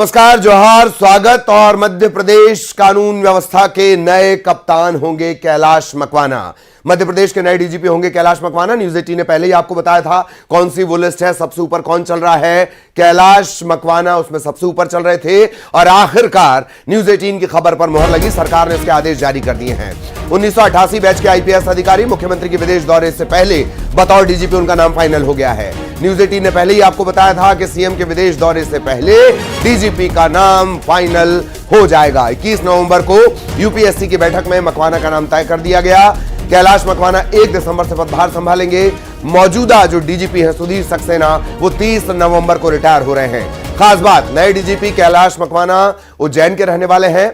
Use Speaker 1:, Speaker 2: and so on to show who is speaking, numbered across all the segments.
Speaker 1: नमस्कार, जोहार, स्वागत। और मध्य प्रदेश कानून व्यवस्था के नए कप्तान होंगे कैलाश मकवाना। मध्य प्रदेश के नए डीजीपी होंगे कैलाश मकवाना। न्यूज 18 ने पहले ही आपको बताया था कौन सी वो लिस्ट है, सबसे ऊपर कौन चल रहा है। कैलाश मकवाना उसमें सबसे ऊपर चल रहे थे और आखिरकार न्यूज 18 की खबर पर मुहर लगी। सरकार ने इसके आदेश जारी कर दिए हैं। 1988 बैच के आईपीएस अधिकारी, मुख्यमंत्री के विदेश दौरे से पहले बतौर डीजीपी उनका नाम फाइनल हो गया है। न्यूज 18 ने पहले ही आपको बताया था कि सीएम के विदेश दौरे से पहले डीजीपी का नाम फाइनल हो जाएगा। 21 नवंबर को यूपीएससी की बैठक में मकवाना का नाम तय कर दिया गया। कैलाश मकवाना 1 दिसंबर से पदभार संभालेंगे। मौजूदा जो डीजीपी हैं सुधीर सक्सेना, वो 30 नवंबर को रिटायर हो रहे हैं। खास बात, नए डीजीपी कैलाश मकवाना उज्जैन के रहने वाले हैं।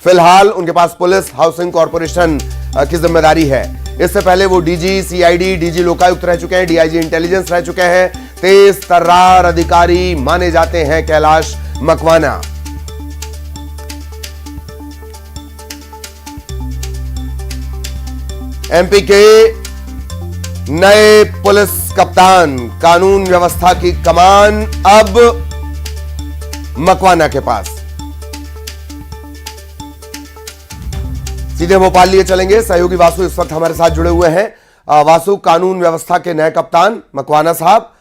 Speaker 1: फिलहाल उनके पास पुलिस हाउसिंग कॉर्पोरेशन की जिम्मेदारी है। इससे पहले वो डीजी सीआईडी, डीजी लोकायुक्त रह चुके हैं, डीआईजी इंटेलिजेंस रह चुके हैं। तेज तर्रार अधिकारी माने जाते हैं कैलाश मकवाना। एमपी के नए पुलिस कप्तान, कानून व्यवस्था की कमान अब मकवाना के पास। सीधे भोपाल लिए चलेंगे। सहयोगी वासु इस वक्त हमारे साथ जुड़े हुए हैं। वासु, कानून व्यवस्था के नए कप्तान मकवाना साहब,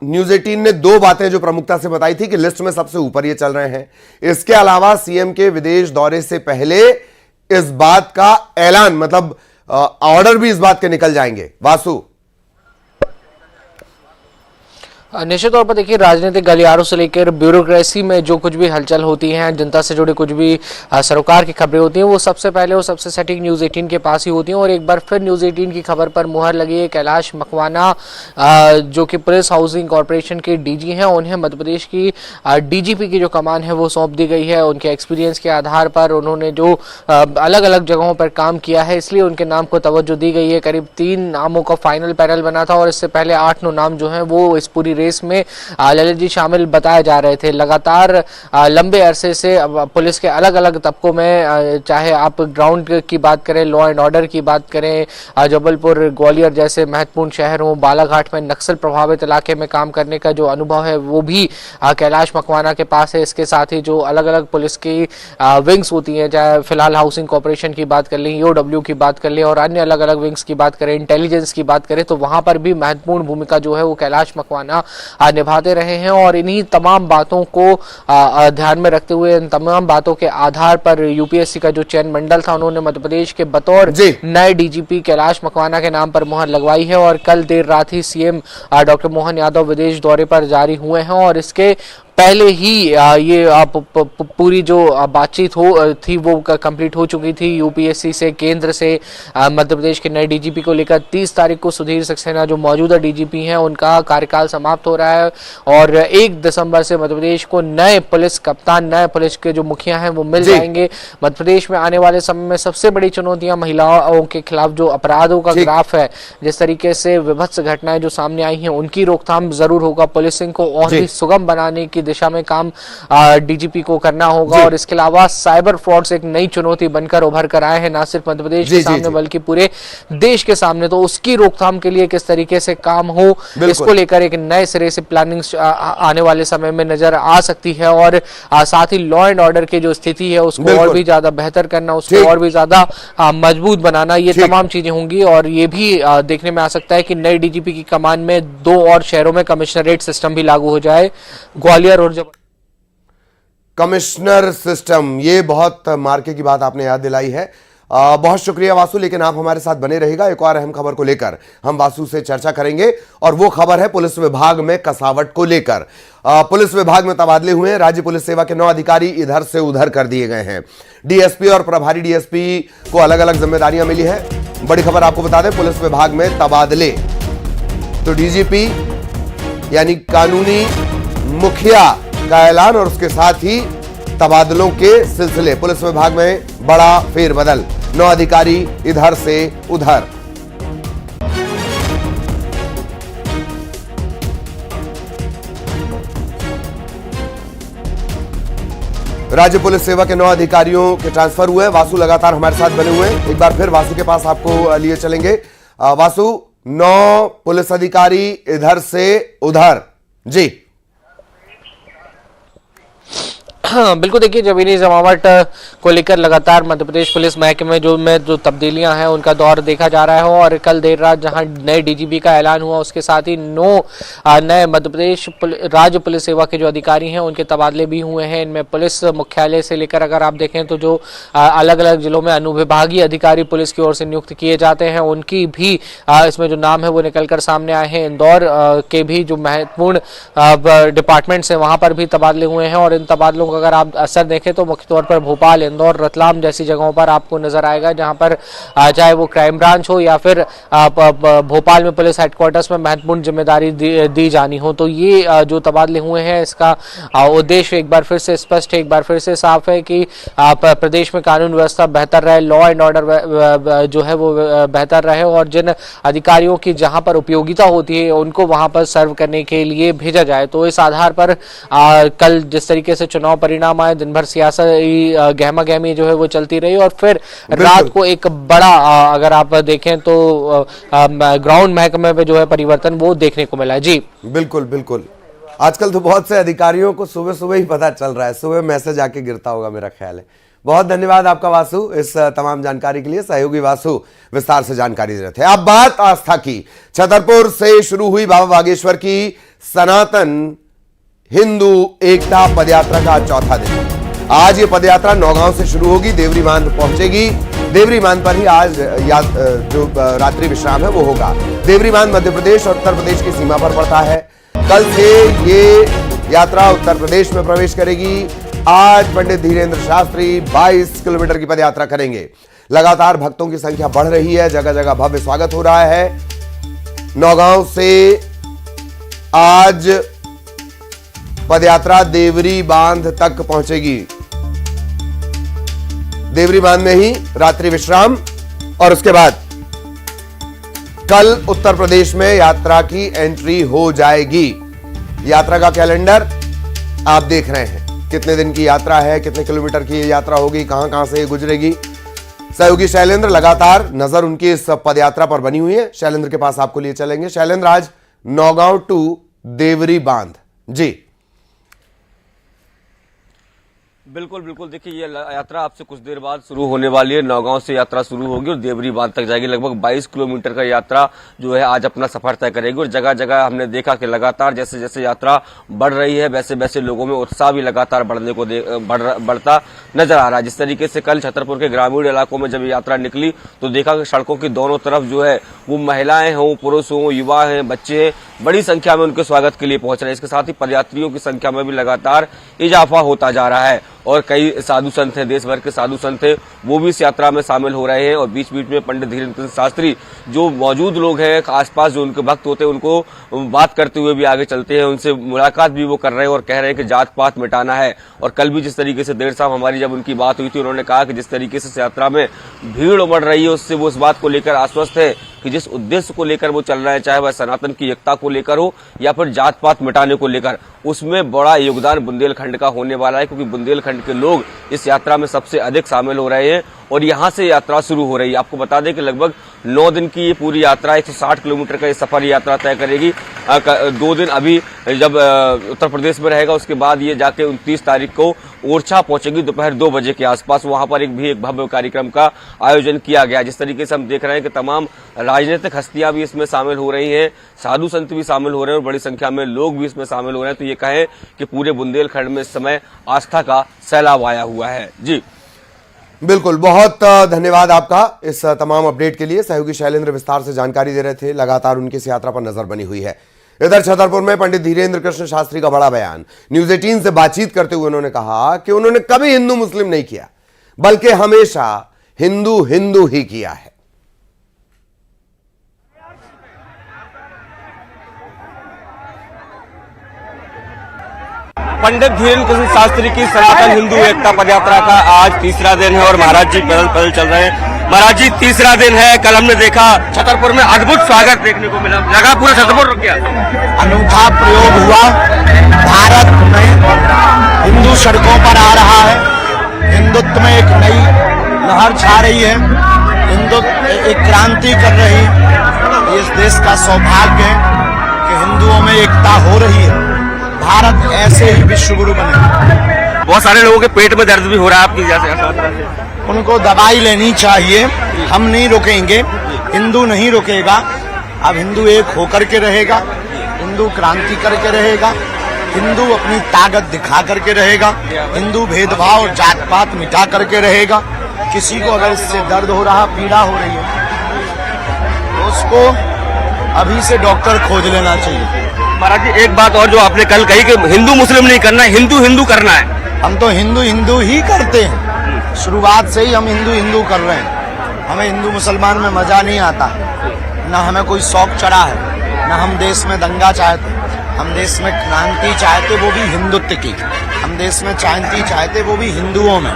Speaker 1: न्यूज 18 ने 2 बातें जो प्रमुखता से बताई थी कि लिस्ट में सबसे ऊपर ये चल रहे हैं। इसके अलावा सीएम के विदेश दौरे से पहले इस बात का ऐलान, मतलब ऑर्डर भी इस बात के निकल जाएंगे। वासु,
Speaker 2: निश्चित तौर पर देखिए, राजनीतिक गलियारों से लेकर ब्यूरोक्रेसी में जो कुछ भी हलचल होती है, जनता से जुड़े कुछ भी सरोकार की खबरें होती हैं, वो सबसे पहले और सबसे सटीक न्यूज़ 18 के पास ही होती हैं। और एक बार फिर न्यूज़ 18 की खबर पर मुहर लगी है। कैलाश मकवाना जो कि पुलिस हाउसिंग कॉर्पोरेशन के डीजी हैं, उन्हें मध्य प्रदेश की डीजीपी की जो कमान है वो सौंप दी गई है। उनके एक्सपीरियंस के आधार पर उन्होंने जो अलग अलग जगहों पर काम किया है, इसलिए उनके नाम को तवज्जो दी गई है। करीब 3 नामों का फाइनल पैनल बना था और इससे पहले 8-9 नाम जो हैं वो इस पूरी रेस में ललित जी शामिल बताए जा रहे थे। लगातार लंबे अरसे से पुलिस के अलग अलग तबकों में, चाहे आप ग्राउंड की बात करें, लॉ एंड ऑर्डर की बात करें, जबलपुर, ग्वालियर जैसे महत्वपूर्ण शहर हों, बालाघाट में नक्सल प्रभावित इलाके में काम करने का जो अनुभव है वो भी कैलाश मकवाना के पास है। इसके साथ ही जो अलग अलग पुलिस की विंग्स होती हैं, चाहे फिलहाल हाउसिंग कॉर्पोरेशन की बात कर लें, ईओडब्ल्यू की बात कर लें और अन्य अलग अलग विंग्स की बात करें, इंटेलिजेंस की बात करें, तो वहां पर भी महत्वपूर्ण भूमिका जो है वो कैलाश मकवाना निभाते रहे हैं। और इन्हीं तमाम बातों को ध्यान में रखते हुए, इन तमाम बातों के आधार पर यूपीएससी का जो चयन मंडल था, उन्होंने मध्य प्रदेश के बतौर नए डीजीपी कैलाश मकवाना के नाम पर मुहर लगवाई है। और कल देर रात ही सीएम डॉक्टर मोहन यादव विदेश दौरे पर जारी हुए हैं और इसके पहले ही ये पूरी जो बातचीत थी वो कंप्लीट हो चुकी थी यूपीएससी से, केंद्र से मध्य प्रदेश के नए डीजीपी को लेकर। 30 तारीख को सुधीर सक्सेना जो मौजूदा डीजीपी हैं, उनका कार्यकाल समाप्त हो रहा है और 1 दिसंबर से मध्य प्रदेश को नए पुलिस कप्तान, नए पुलिस के जो मुखिया हैं वो मिल जाएंगे। मध्य प्रदेश में आने वाले समय में सबसे बड़ी चुनौतियां महिलाओं के खिलाफ जो अपराधों का ग्राफ है, जिस तरीके से विभत्स घटनाएं जो सामने आई हैं, उनकी रोकथाम जरूर होगा। पुलिसिंग को और भी सुगम बनाने की दिशा में काम डीजीपी को करना होगा। और इसके अलावा साइबर फ्रॉड्स एक नई चुनौती बनकर उभर कर आए हैं, ना सिर्फ मध्य प्रदेश के सामने बल्कि पूरे देश के सामने। तो उसकी रोकथाम के लिए किस तरीके से काम हो, इसको लेकर एक नए सिरे से प्लानिंग आने वाले समय में नजर आ सकती है। और साथ ही लॉ एंड ऑर्डर की जो स्थिति है उसको और भी ज्यादा बेहतर करना, उसको और भी ज्यादा मजबूत बनाना, ये तमाम चीजें होंगी। और ये भी देखने में आ सकता है कि नए डीजीपी की कमान में 2 और शहरों में कमिश्नरेट सिस्टम भी लागू हो जाए, ग्वालियर और
Speaker 1: कमिश्नर सिस्टम। ये बहुत मार्के की बात आपने याद दिलाई है। बहुत शुक्रिया वासु, लेकिन आप हमारे साथ बने रहेगा। एक और अहम खबर को लेकर हम वासु से चर्चा करेंगे और वो खबर है पुलिस विभाग में कसावट को लेकर। पुलिस विभाग में तबादले हुए हैं। राज्य पुलिस सेवा के 9 अधिकारी इधर से उधर कर दिए गए हैं। डीएसपी और प्रभारी डीएसपी को अलग अलग जिम्मेदारियां मिली है। बड़ी खबर आपको बता दें, पुलिस विभाग में तबादले, तो डीजीपी यानी कानूनी मुखिया का ऐलान और उसके साथ ही तबादलों के सिलसिले। पुलिस विभाग में बड़ा फेरबदल, 9 अधिकारी इधर से उधर। राज्य पुलिस सेवा के 9 अधिकारियों के ट्रांसफर हुए। वासु लगातार हमारे साथ बने हुए हैं। एक बार फिर वासु के पास आपको लिए चलेंगे। वासु, 9 पुलिस अधिकारी इधर से उधर। जी
Speaker 2: बिल्कुल, देखिए जमीनी जमावट को लेकर लगातार मध्य प्रदेश पुलिस महकमे में जो तब्दीलियां हैं उनका दौर देखा जा रहा है और कल देर रात जहां नए डीजीपी का ऐलान हुआ उसके साथ ही 9 नए मध्य प्रदेश राज्य पुलिस सेवा के जो अधिकारी हैं उनके तबादले भी हुए हैं। इनमें पुलिस मुख्यालय से लेकर अगर आप देखें तो जो अलग अलग जिलों में अनुविभागीय अधिकारी पुलिस की ओर से नियुक्त किए जाते हैं उनकी भी इसमें जो नाम है वो निकल कर सामने आए हैं। इंदौर के भी जो महत्वपूर्ण डिपार्टमेंट्स हैं वहां पर भी तबादले हुए हैं और इन तबादलों का अगर आप असर देखें तो मुख्य तौर पर भोपाल, इंदौर, रतलाम जैसी जगहों पर आपको नजर आएगा, जहां पर चाहे वो क्राइम ब्रांच हो या फिर भोपाल में पुलिस हेडक्वार्टर्स में महत्वपूर्ण जिम्मेदारी दी जानी हो। तो ये जो तबादले हुए हैं इसका उद्देश्य एक बार फिर से स्पष्ट है, एक बार फिर से साफ है कि प्रदेश में कानून व्यवस्था बेहतर रहे, लॉ एंड ऑर्डर जो है वो बेहतर रहे और जिन अधिकारियों की जहां पर उपयोगिता होती है उनको वहां पर सर्व करने के लिए भेजा जाए। तो इस आधार पर कल जिस तरीके से चुनाव परिणाम आए, दिन भर सियासत गहमा गहमी जो है वो चलती रही और फिर रात को एक बड़ा अगर आप देखें तो ग्राउंड महकमे में जो है परिवर्तन वो देखने को मिला। जी
Speaker 1: बिल्कुल बिल्कुल, आजकल तो बहुत से अधिकारियों को सुबह सुबह ही पता चल रहा है, सुबह मैसेज आके गिरता होगा मेरा ख्याल है। बहुत धन्यवाद आपका वासु इस तमाम जानकारी के लिए। सहयोगी वासु विस्तार से जानकारी दे रहे थे। अब बात आस्था की। छतरपुर से शुरू हुई बाबा बागेश्वर की सनातन हिंदू एकता पदयात्रा का चौथा दिन। आज ये पदयात्रा नौगांव से शुरू होगी, देवरी बांध पहुंचेगी। देवरी बांध पर ही आज जो रात्रि विश्राम है वो होगा। देवरी बांध मध्य प्रदेश और उत्तर प्रदेश की सीमा पर पड़ता है। कल से ये यात्रा उत्तर प्रदेश में प्रवेश करेगी। आज पंडित धीरेन्द्र शास्त्री 22 किलोमीटर की पदयात्रा करेंगे। लगातार भक्तों की संख्या बढ़ रही है, जगह जगह भव्य स्वागत हो रहा है। नौगांव से आज पदयात्रा देवरी बांध तक पहुंचेगी। देवरी बांध में ही रात्रि विश्राम और उसके बाद कल उत्तर प्रदेश में यात्रा की एंट्री हो जाएगी। यात्रा का कैलेंडर आप देख रहे हैं, कितने दिन की यात्रा है, कितने किलोमीटर की यात्रा होगी, कहां से गुजरेगी। सहयोगी शैलेंद्र लगातार नजर उनकी इस पदयात्रा पर बनी हुई है। शैलेंद्र के पास आपको लिए चलेंगे। शैलेंद्र, आज नौगांव टू देवरी बांध। जी
Speaker 3: बिल्कुल बिल्कुल, देखिए ये यात्रा आपसे कुछ देर बाद शुरू होने वाली है। नौगांव से यात्रा शुरू होगी और देवरी बांध तक जाएगी। लगभग 22 किलोमीटर का यात्रा जो है आज अपना सफर तय करेगी और जगह जगह हमने देखा कि लगातार जैसे जैसे यात्रा बढ़ रही है वैसे वैसे लोगों में उत्साह भी लगातार बढ़ता नजर आ रहा है। जिस तरीके से कल छतरपुर के ग्रामीण इलाकों में जब यात्रा निकली तो देखा कि सड़कों की दोनों तरफ जो है वो महिलाएं हों, पुरुष हों, युवा हैं, बच्चे हैं, बड़ी संख्या में उनके स्वागत के लिए पहुंच रहे हैं। इसके साथ ही पदयात्रियों की संख्या में भी लगातार इजाफा होता जा रहा है और कई साधु संत हैं, देश भर के साधु संत हैं, वो भी इस यात्रा में शामिल हो रहे हैं। और बीच बीच में पंडित धीरेन्द्र शास्त्री जो मौजूद लोग हैं आसपास जो उनके भक्त होते हैं उनको बात करते हुए भी आगे चलते हैं, उनसे मुलाकात भी वो कर रहे हैं और कह रहे हैं कि जात पात मिटाना है। और कल भी जिस तरीके से देर शाम हमारी जब उनकी बात हुई थी उन्होंने कहा कि जिस तरीके से इस यात्रा में भीड़ उमड़ रही है उससे वो इस बात को लेकर आश्वस्त है कि जिस उद्देश्य को लेकर वो चल रहे हैं, चाहे वह सनातन की एकता को लेकर हो या फिर जात पात मिटाने को लेकर, उसमें बड़ा योगदान बुंदेलखंड का होने वाला है क्योंकि बुंदेलखंड के लोग इस यात्रा में सबसे अधिक शामिल हो रहे हैं और यहां से यात्रा शुरू हो रही है। आपको बता दें कि लगभग 9 दिन की ये पूरी यात्रा 160 किलोमीटर का ये सफर यात्रा तय करेगी। 2 दिन अभी जब उत्तर प्रदेश में रहेगा उसके बाद ये जाके 29 तारीख को ओरछा पहुंचेगी दोपहर 2 बजे के आसपास। वहां पर एक भव्य कार्यक्रम का आयोजन किया गया। जिस तरीके से हम देख रहे हैं कि तमाम राजनीतिक हस्तियां भी इसमें शामिल हो रही हैं, साधु संत भी शामिल हो रहे हैं और बड़ी संख्या में लोग भी इसमें शामिल हो रहे हैं। तो ये कहें कि पूरे बुंदेलखंड में इस समय आस्था का सैलाब आया हुआ है। जी
Speaker 1: बिल्कुल, बहुत धन्यवाद आपका इस तमाम अपडेट के लिए। सहयोगी शैलेंद्र विस्तार से जानकारी दे रहे थे, लगातार उनकी इस यात्रा पर नजर बनी हुई है। इधर छतरपुर में पंडित धीरेन्द्र कृष्ण शास्त्री का बड़ा बयान। न्यूज 18 से बातचीत करते हुए उन्होंने कहा कि उन्होंने कभी हिंदू मुस्लिम नहीं किया, बल्कि हमेशा हिंदू हिंदू ही किया है।
Speaker 3: पंडित धीरेन्द्र कृष्ण शास्त्री की सनातन हिंदू एकता पदयात्रा का आज तीसरा दिन है और महाराज जी पैदल पैदल चल रहे हैं। महाराज जी तीसरा दिन है, कल हमने देखा छतरपुर में अद्भुत स्वागत देखने को मिला, लगा पूरा छतरपुर रुक गया।
Speaker 4: अनूठा प्रयोग हुआ। भारत में हिंदू सड़कों पर आ रहा है, हिंदुत्व में एक नई लहर छा रही है, हिंदुत्व एक क्रांति कर रही है। इस देश का सौभाग्य है कि हिंदुओं में एकता हो रही है। भारत ऐसे ही विश्व गुरु बने।
Speaker 3: बहुत सारे लोगों के पेट में दर्द भी हो रहा है आपकी जैसे।
Speaker 4: उनको दवाई लेनी चाहिए, हम नहीं रोकेंगे, हिंदू नहीं रोकेगा। अब हिंदू एक होकर के रहेगा, हिंदू क्रांति करके रहेगा, हिंदू अपनी ताकत दिखा करके रहेगा, हिंदू भेदभाव और जात पात मिटा करके रहेगा। किसी को अगर इससे दर्द हो रहा, पीड़ा हो रही है, तो उसको अभी से डॉक्टर खोज लेना चाहिए।
Speaker 3: महाराज जी एक बात और जो आपने कल कही कि हिंदू मुस्लिम नहीं करना है, हिंदू हिंदू करना है।
Speaker 4: हम तो हिंदू हिंदू ही करते हैं, शुरुआत से ही हम हिंदू हिंदू कर रहे हैं। हमें हिंदू मुसलमान में मजा नहीं आता, ना हमें कोई शौक चढ़ा है, ना हम देश में दंगा चाहते, हम देश में क्रांति चाहते, वो भी हिंदुत्व की। हम देश में शांति चाहते, वो भी हिंदुओं में।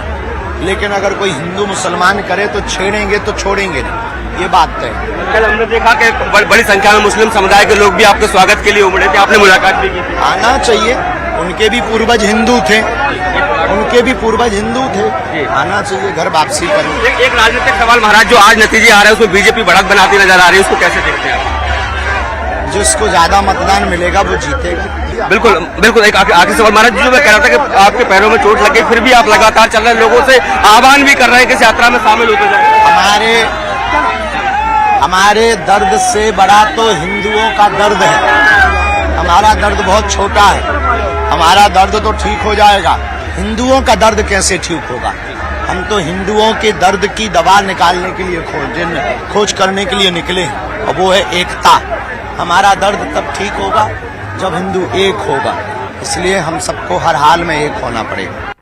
Speaker 4: लेकिन अगर कोई हिंदू मुसलमान करे तो छेड़ेंगे तो छोड़ेंगे नहीं, ये बात तय है।
Speaker 3: कल हमने देखा कि बड़ी संख्या में मुस्लिम समुदाय के लोग भी आपके स्वागत के लिए उमड़े थे, आपने मुलाकात भी की।
Speaker 4: आना चाहिए, उनके भी पूर्वज हिंदू थे, उनके भी पूर्वज हिंदू थे, आना चाहिए, घर वापसी करें।
Speaker 3: एक राजनीतिक सवाल महाराज, जो आज नतीजे आ रहे हैं उसमें बीजेपी बढ़त बनाती नजर आ रही है, उसको कैसे देखते हैं आप?
Speaker 4: जिसको ज्यादा मतदान मिलेगा वो जीतेगा।
Speaker 3: बिल्कुल बिल्कुल। एक आखिरी सवाल महाराज, जो मैं कह रहा था कि आपके पैरों में चोट लगी, फिर भी आप लगातार चल रहे हैं, लोगों से आह्वान भी कर रहे हैं कि इस यात्रा में शामिल होते जाए।
Speaker 4: हमारे दर्द से बड़ा तो हिंदुओं का दर्द है। हमारा दर्द बहुत छोटा है, हमारा दर्द तो ठीक हो जाएगा, हिंदुओं का दर्द कैसे ठीक होगा? हम तो हिंदुओं के दर्द की दवा निकालने के लिए खोज करने के लिए निकले हैं, और वो है एकता। हमारा दर्द तब ठीक होगा जब हिंदू एक होगा, इसलिए हम सबको हर हाल में एक होना पड़ेगा।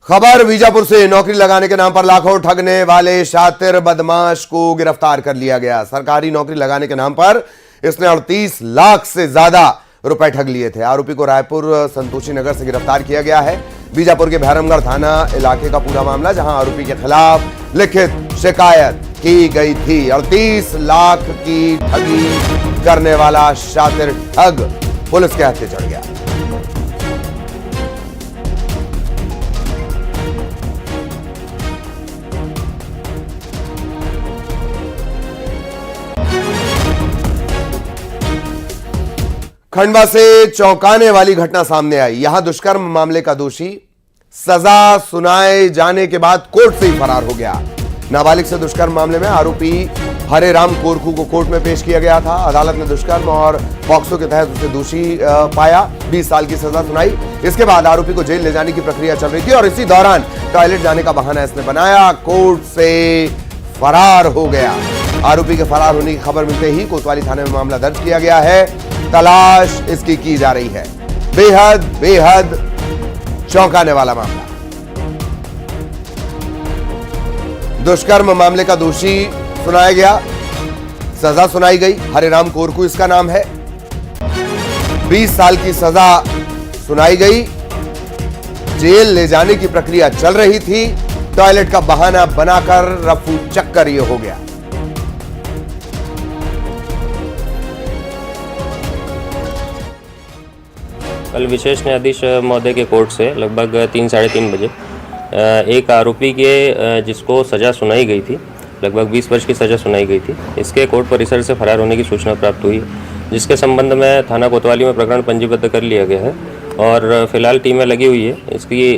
Speaker 1: खबर बीजापुर से, नौकरी लगाने के नाम पर लाखों ठगने वाले शातिर बदमाश को गिरफ्तार कर लिया गया। सरकारी नौकरी लगाने के नाम पर इसने 38 लाख से ज्यादा रुपए ठग लिए थे। आरोपी को रायपुर संतोषी नगर से गिरफ्तार किया गया है। बीजापुर के भैरमगढ़ थाना इलाके का पूरा मामला, जहां आरोपी के खिलाफ लिखित शिकायत की गई थी। 38 लाख की ठगी करने वाला शातिर ठग पुलिस के हत्थे चढ़ गया। खंडवा से चौंकाने वाली घटना सामने आई। यहां दुष्कर्म मामले का दोषी सजा सुनाए जाने के बाद कोर्ट से ही फरार हो गया। नाबालिग से दुष्कर्म मामले में आरोपी हरे राम कोरखू को कोर्ट में पेश किया गया था। अदालत ने दुष्कर्म और पॉक्सो के तहत उसे दोषी पाया, 20 साल की सजा सुनाई। इसके बाद आरोपी को जेल ले जाने की प्रक्रिया चल रही थी और इसी दौरान टॉयलेट जाने का बहाना इसने बनाया, कोर्ट से फरार हो गया। आरोपी के फरार होने की खबर मिलते ही कोतवाली थाने में मामला दर्ज किया गया है। तलाश इसकी की जा रही है। बेहद चौंकाने वाला मामला। दुष्कर्म मामले का दोषी सुनाया गया, सजा सुनाई गई। हरिराम कोरकू इसका नाम है। 20 साल की सजा सुनाई गई। जेल ले जाने की प्रक्रिया चल रही थी। टॉयलेट का बहाना बनाकर रफू चक्कर ये हो गया।
Speaker 5: कल विशेष न्यायाधीश महोदय के कोर्ट से लगभग 3-3:30 बजे एक आरोपी के जिसको सज़ा सुनाई गई थी, लगभग 20 वर्ष की सज़ा सुनाई गई थी, इसके कोर्ट परिसर से फरार होने की सूचना प्राप्त हुई, जिसके संबंध में थाना कोतवाली में प्रकरण पंजीबद्ध कर लिया गया है और फिलहाल टीमें लगी हुई है। इसकी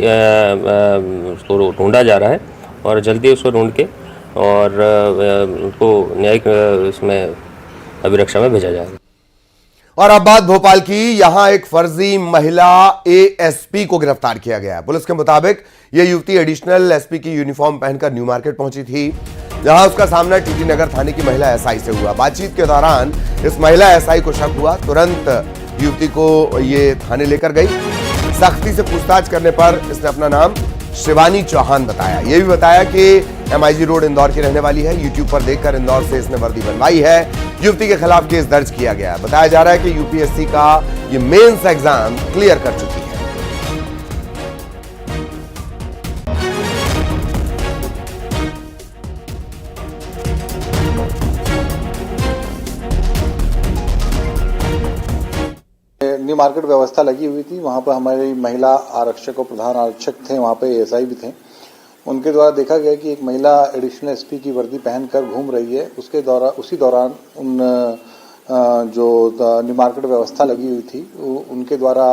Speaker 5: उसको ढूंढा जा रहा है और जल्दी उसको ढूंढ के और उसको न्यायिक इसमें अभिरक्षा में भेजा जाएगा।
Speaker 1: और अब बात भोपाल की। यहां एक फर्जी महिला एएसपी को गिरफ्तार किया गया है। पुलिस के मुताबिक यह युवती एडिशनल एसपी की यूनिफॉर्म पहनकर न्यू मार्केट पहुंची थी, जहां उसका सामना टीटी नगर थाने की महिला एसआई से हुआ। बातचीत के दौरान इस महिला एसआई को शक हुआ, तुरंत युवती को ये थाने लेकर गई। सख्ती से पूछताछ करने पर इसने अपना नाम शिवानी चौहान बताया। यह भी बताया कि एमआईजी रोड इंदौर की रहने वाली है। यूट्यूब पर देखकर इंदौर से इसने वर्दी बनवाई है। युवती के खिलाफ केस दर्ज किया गया है। बताया जा रहा है कि यूपीएससी का ये मेंस एग्जाम क्लियर कर चुकी है।
Speaker 6: न्यू मार्केट व्यवस्था लगी हुई थी, वहां पर हमारी महिला आरक्षक और प्रधान आरक्षक थे, वहां पे एएसआई भी थे। उनके द्वारा देखा गया कि एक महिला एडिशनल एसपी की वर्दी पहनकर घूम रही है। उसी दौरान उन जो न्यू मार्केट व्यवस्था लगी हुई थी उनके द्वारा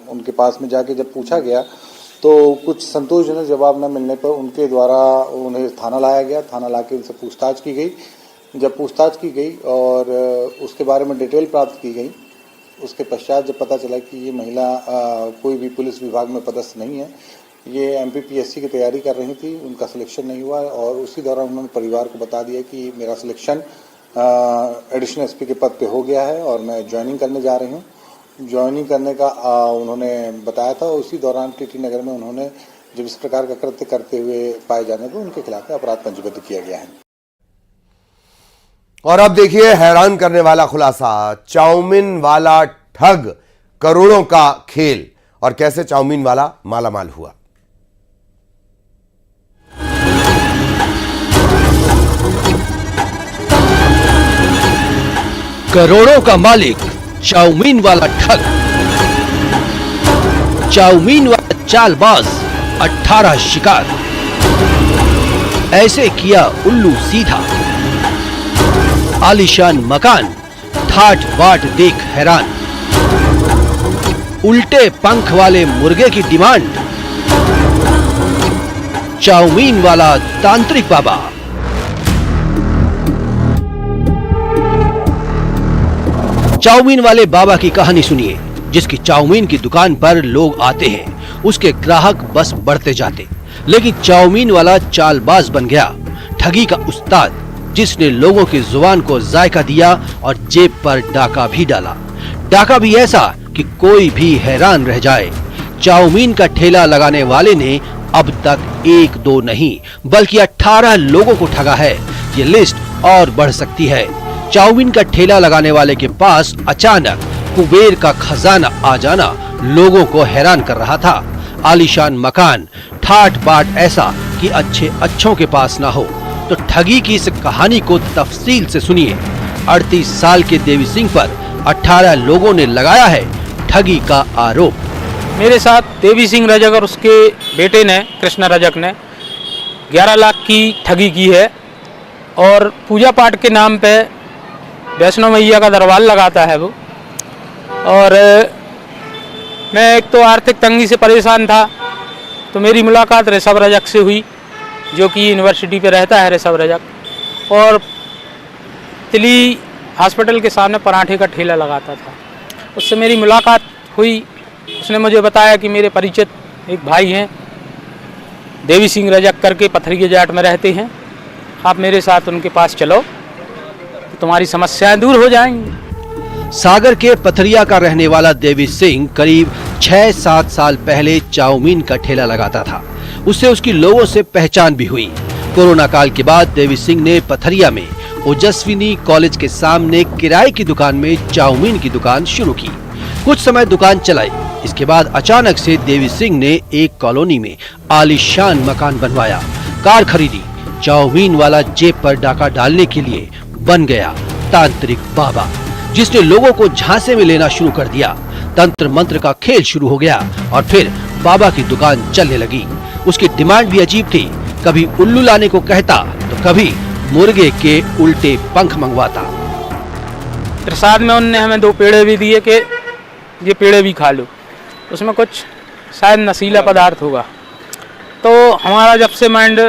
Speaker 6: उनके पास में जाके जब पूछा गया तो कुछ संतोषजनक जवाब न मिलने पर उनके द्वारा उन्हें थाना लाया गया। थाना लाके उनसे पूछताछ की गई। जब पूछताछ की गई और उसके बारे में डिटेल प्राप्त की गई, उसके पश्चात जब पता चला कि ये महिला कोई भी पुलिस विभाग में पदस्थ नहीं है, ये MPPSC की तैयारी कर रही थी, उनका सिलेक्शन नहीं हुआ और उसी दौरान उन्होंने परिवार को बता दिया कि मेरा सिलेक्शन एडिशनल SP के पद पे हो गया है और मैं ज्वाइनिंग करने जा रही हूँ। ज्वाइनिंग करने का उन्होंने बताया था। उसी दौरान TT नगर में उन्होंने जब इस प्रकार का कृत्य करते हुए पाए जाने पर उनके खिलाफ अपराध पंजीबद्ध किया गया है।
Speaker 1: और अब देखिए हैरान करने वाला खुलासा, चाउमीन वाला ठग, करोड़ों का खेल और कैसे चाउमीन वाला मालामाल हुआ।
Speaker 7: करोड़ों का मालिक चाउमीन वाला ठग, चाउमीन वाला चालबाज, 18 शिकार, ऐसे किया उल्लू सीधा। आलीशान मकान, ठाट बाट देख हैरान, उल्टे पंख वाले मुर्गे की डिमांड, चाउमीन वाला तांत्रिक बाबा। चाउमीन वाले बाबा की कहानी सुनिए, जिसकी चाउमीन की दुकान पर लोग आते हैं, उसके ग्राहक बस बढ़ते जाते, लेकिन चाउमीन वाला चालबाज बन गया, ठगी का उस्ताद, जिसने लोगों की जुबान को जायका दिया और जेब पर डाका भी डाला। डाका भी ऐसा कि कोई भी हैरान रह जाए। चाउमीन का ठेला लगाने वाले ने अब तक 1-2 नहीं बल्कि 18 लोगों को ठगा है। ये लिस्ट और बढ़ सकती है। चाउमीन का ठेला लगाने वाले के पास अचानक कुबेर का खजाना आ जाना लोगों को हैरान कर रहा था। आलीशान मकान, ठाट बाट ऐसा कि अच्छों के पास ना हो। तो ठगी की इस कहानी को तफसील से सुनिए। 38 साल के देवी सिंह पर 18 लोगों ने लगाया है ठगी का आरोप।
Speaker 8: मेरे साथ देवी सिंह रजक और उसके बेटे ने, कृष्णा रजक ने 11 लाख की ठगी की है और पूजा पाठ के नाम पे वैष्णो मैया का दरबार लगाता है वो। और मैं एक तो आर्थिक तंगी से परेशान था, तो मेरी मुलाकात ऋषभ रजक से हुई, जो कि यूनिवर्सिटी पे रहता है ऋषभ रजक, और तिली हॉस्पिटल के सामने पराठे का ठेला लगाता था। उससे मेरी मुलाकात हुई। उसने मुझे बताया कि मेरे परिचित एक भाई हैं, देवी सिंह रजक करके, पथरिया जाट में रहते हैं, आप मेरे साथ उनके पास चलो तो तुम्हारी समस्याएं दूर हो जाएंगी।
Speaker 7: सागर के पथरिया का रहने वाला देवी सिंह करीब 6-7 साल पहले चाउमीन का ठेला लगाता था। उससे उसकी लोगों से पहचान भी हुई। कोरोना काल के बाद देवी सिंह ने पथरिया में ओजस्विनी कॉलेज के सामने किराए की दुकान में चाउमीन की दुकान शुरू की। कुछ समय दुकान चलाई। इसके बाद अचानक से देवी सिंह ने एक कॉलोनी में आलीशान मकान बनवाया, कार खरीदी। चाउमीन वाला जेब पर डाका डालने के लिए बन गया तांत्रिक बाबा, जिसने लोगों को झांसे में लेना शुरू कर दिया। तंत्र मंत्र का खेल शुरू हो गया और फिर बाबा की दुकान चलने लगी। उसकी डिमांड भी अजीब थी, कभी उल्लू लाने को कहता तो कभी मुर्गे के उल्टे पंख मंगवाता।
Speaker 8: प्रसाद में उनने हमें 2 पेड़े भी दिए कि ये पेड़े भी खा लो, उसमें कुछ शायद नशीला पदार्थ होगा। तो हमारा जब से माइंड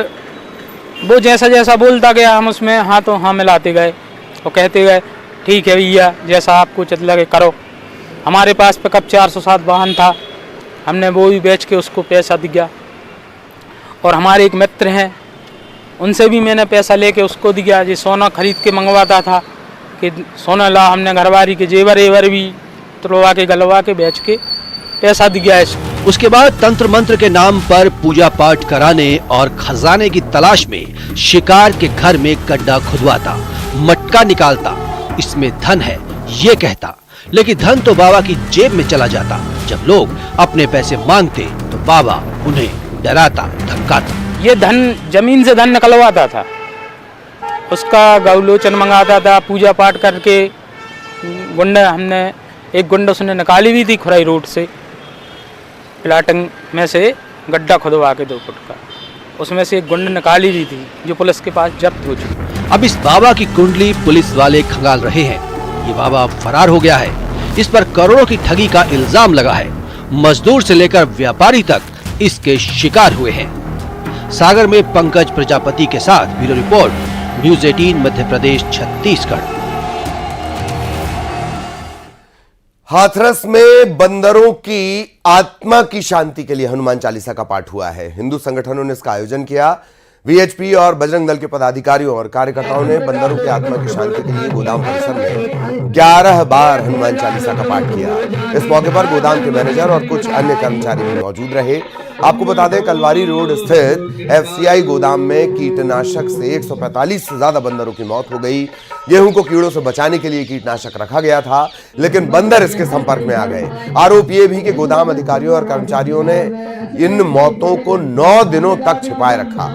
Speaker 8: वो जैसा जैसा बोलता गया, हम उसमें हाँ तो हाँ मिलाते गए और कहते गए ठीक है भैया, जैसा आपको उचित लगे करो। हमारे पास पिकअप 407 वाहन था, हमने वो भी बेच के उसको पैसा दिया। और हमारे एक मित्र हैं, उनसे भी मैंने पैसा लेके उसको दिया। जी सोना खरीद के मंगवाता था कि सोना ला, हमने घरवारी के जेवर एवर भी तुलवा के गलवा के बेच के पैसा दिया है।
Speaker 7: उसके बाद तंत्र मंत्र के नाम पर पूजा पाठ कराने और खजाने की तलाश में शिकार के घर में गड्ढा खुदवाता, मटका निकालता, इसमें धन है ये कहता, लेकिन धन तो बाबा की जेब में चला जाता। जब लोग अपने पैसे मांगते तो बाबा उन्हें डराता, धमकाता।
Speaker 8: ये धन जमीन से धन निकलवाता था, उसका गौलोचन मंगाता था। पूजा पाठ करके गुंडा, हमने एक गुंडा उसने निकाली भी थी खुराई रोड से, प्लाटिंग में से गड्ढा खुदवा के 2 फुट का, उसमें से एक गुंडा निकाली भी थी जो पुलिस के पास जब्त हो चुकी।
Speaker 7: अब इस बाबा की कुंडली पुलिस वाले खंगाल रहे हैं। ये बाबा अब फरार हो गया है। इस पर करोड़ों की ठगी का इल्जाम लगा है। मजदूर से लेकर व्यापारी तक इसके शिकार हुए हैं। सागर में पंकज प्रजापति के साथ bureau report, news 18 Madhya Pradesh Chhattisgarh.
Speaker 1: Hathras में बंदरों की आत्मा की शांति के लिए हनुमान चालीसा का पाठ हुआ है। हिंदू संगठनों ने इसका आयोजन किया। वीएचपी और बजरंग दल के पदाधिकारियों और कार्यकर्ताओं ने बंदरों की आत्मा की शांति के लिए गोदाम परिसर में 11 बार हनुमान चालीसा का पाठ किया। इस मौके पर गोदाम के मैनेजर और कुछ अन्य कर्मचारी भी मौजूद रहे। आपको बता दें, कलवारी रोड स्थित एफसीआई गोदाम में कीटनाशक से 145 से ज्यादा बंदरों की मौत हो गई। गेहूं को कीड़ों से बचाने के लिए कीटनाशक रखा गया था, लेकिन बंदर इसके संपर्क में आ गए। आरोप ये भी कि गोदाम अधिकारियों और कर्मचारियों ने इन मौतों को 9 दिनों तक छिपाए रखा।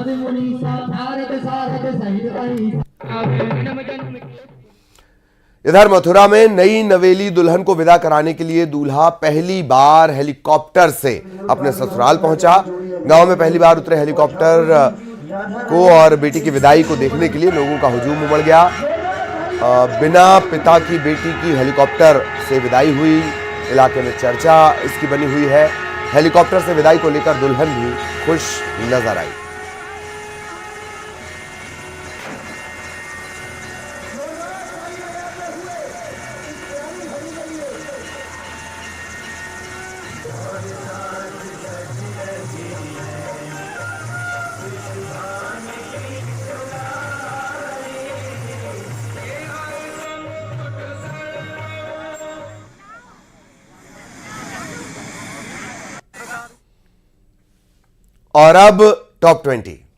Speaker 1: इधर मथुरा में नई नवेली दुल्हन को विदा कराने के लिए दूल्हा पहली बार हेलीकॉप्टर से अपने ससुराल पहुंचा। गांव में पहली बार उतरे हेलीकॉप्टर को और बेटी की विदाई को देखने के लिए लोगों का हुजूम उमड़ गया। बिना पिता की बेटी की हेलीकॉप्टर से विदाई हुई। इलाके में चर्चा इसकी बनी हुई है। हेलीकॉप्टर से विदाई को लेकर दुल्हन भी खुश नजर आई। और अब टॉप 20।